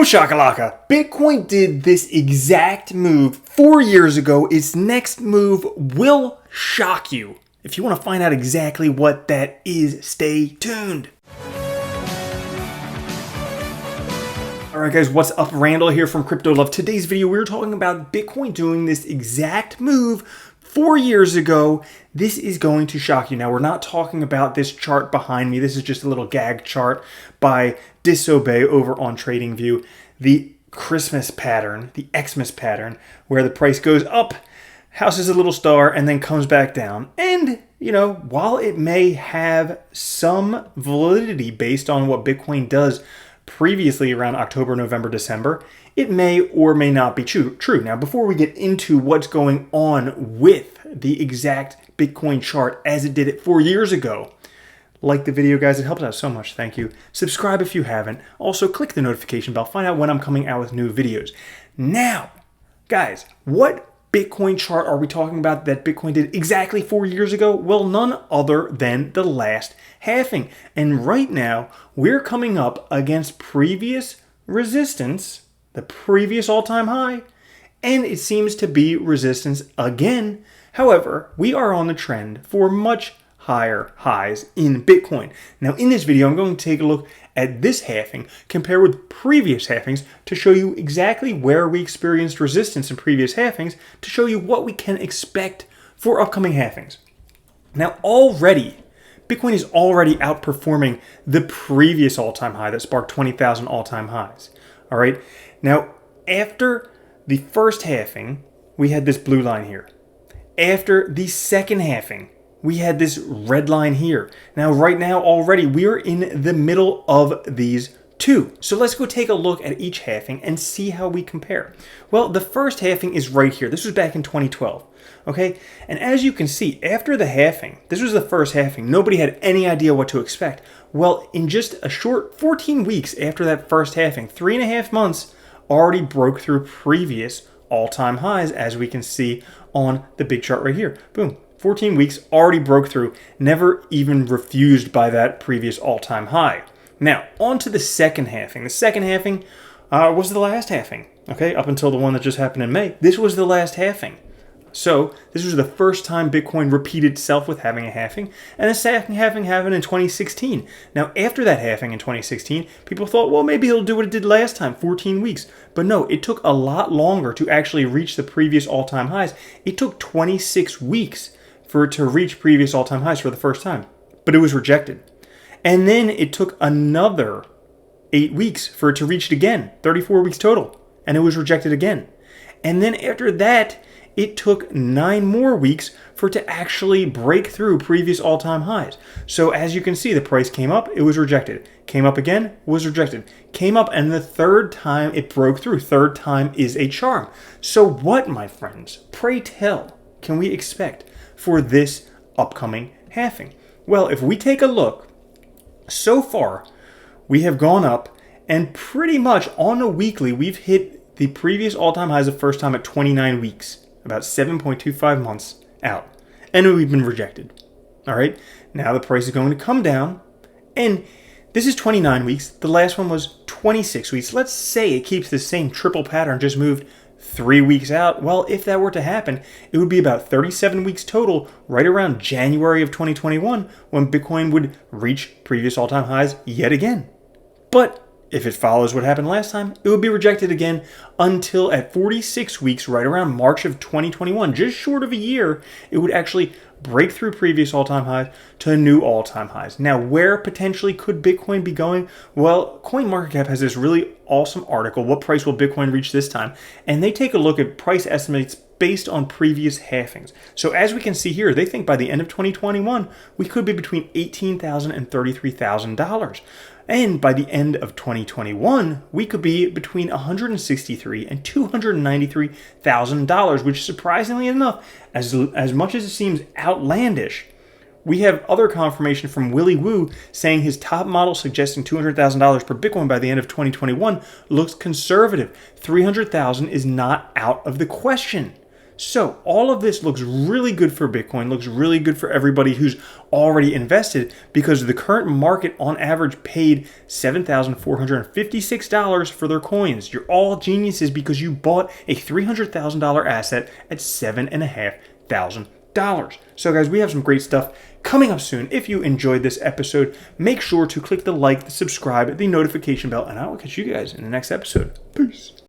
Boom shakalaka! Bitcoin did this exact move 4 years ago. Its next move will shock you. If you want to find out exactly what that is, stay tuned. Alright guys, what's up? Randall here from Crypto Love. Today's video, we're talking about Bitcoin doing this exact move 4 years ago. This is going to shock you. Now, we're not talking about this chart behind me. This is just a little gag chart by Disobey over on TradingView. The Christmas pattern, the Xmas pattern, where the price goes up, houses a little star, and then comes back down. And, you know, while it may have some validity based on what Bitcoin does previously around October, November, December, it may or may not be true. Now, before we get into what's going on with the exact Bitcoin chart as it did it 4 years ago, like the video, guys. It helps out so much. Thank you. Subscribe if you haven't. Also, click the notification bell. Find out when I'm coming out with new videos. Now, guys, what Bitcoin chart are we talking about that Bitcoin did exactly 4 years ago? Well, none other than the last halving. And right now, we're coming up against previous resistance, the previous all-time high, and it seems to be resistance again. However, we are on the trend for much higher highs in Bitcoin. Now, in this video, I'm going to take a look at this halving compared with previous halvings to show you exactly where we experienced resistance in previous halvings to show you what we can expect for upcoming halvings. Now, already, Bitcoin is already outperforming the previous all-time high that sparked 20,000 all-time highs. All right. Now, after the first halving, we had this blue line here. After the second halving, we had this red line here. Now, right now, already, we are in the middle of these two. So let's go take a look at each halving and see how we compare. Well, the first halving is right here. This was back in 2012. Okay, and as you can see, after the halving, this was the first halving. Nobody had any idea what to expect. Well, in just a short 14 weeks after that first halving, 3.5 months, already broke through previous all-time highs, as we can see on the big chart right here. Boom. 14 weeks, already broke through, never even refused by that previous all-time high. Now, on to the second halving. The second halving was the last halving, okay, up until the one that just happened in May. This was the last halving. So, this was the first time Bitcoin repeated itself with having a halving, and the second halving happened in 2016. Now, after that halving in 2016, people thought, well, maybe it'll do what it did last time, 14 weeks. But no, it took a lot longer to actually reach the previous all-time highs. It took 26 weeks for it to reach previous all-time highs for the first time, but it was rejected. And then it took another 8 weeks for it to reach it again, 34 weeks total, and it was rejected again. And then after that, it took 9 more weeks for it to actually break through previous all-time highs. So as you can see, the price came up, it was rejected. Came up again, was rejected. Came up, and the third time it broke through. Third time is a charm. So what, my friends, pray tell, can we expect for this upcoming halving? Well, if we take a look, so far, we have gone up, and pretty much on a weekly, we've hit the previous all-time highs the first time at 29 weeks. About 7.25 months out. And we've been rejected. All right. Now the price is going to come down. And this is 29 weeks. The last one was 26 weeks. Let's say it keeps the same triple pattern, just moved 3 weeks out. Well, if that were to happen, it would be about 37 weeks total, right around January of 2021, when Bitcoin would reach previous all-time highs yet again. But if it follows what happened last time, it would be rejected again until at 46 weeks, right around March of 2021, just short of a year, it would actually break through previous all-time highs to new all-time highs. Now, where potentially could Bitcoin be going? Well, CoinMarketCap has this really awesome article, What Price Will Bitcoin Reach This Time? And they take a look at price estimates based on previous halvings. So as we can see here, they think by the end of 2021, we could be between $18,000 and $33,000. And by the end of 2021, we could be between $163,000 and $293,000, which surprisingly enough, as much as it seems outlandish, we have other confirmation from Willy Woo saying his top model suggesting $200,000 per Bitcoin by the end of 2021 looks conservative. $300,000 is not out of the question. So all of this looks really good for Bitcoin, looks really good for everybody who's already invested, because the current market on average paid $7,456 for their coins. You're all geniuses because you bought a $300,000 asset at $7,500. So guys, we have some great stuff coming up soon. If you enjoyed this episode, make sure to click the like, the subscribe, the notification bell, and I will catch you guys in the next episode. Peace.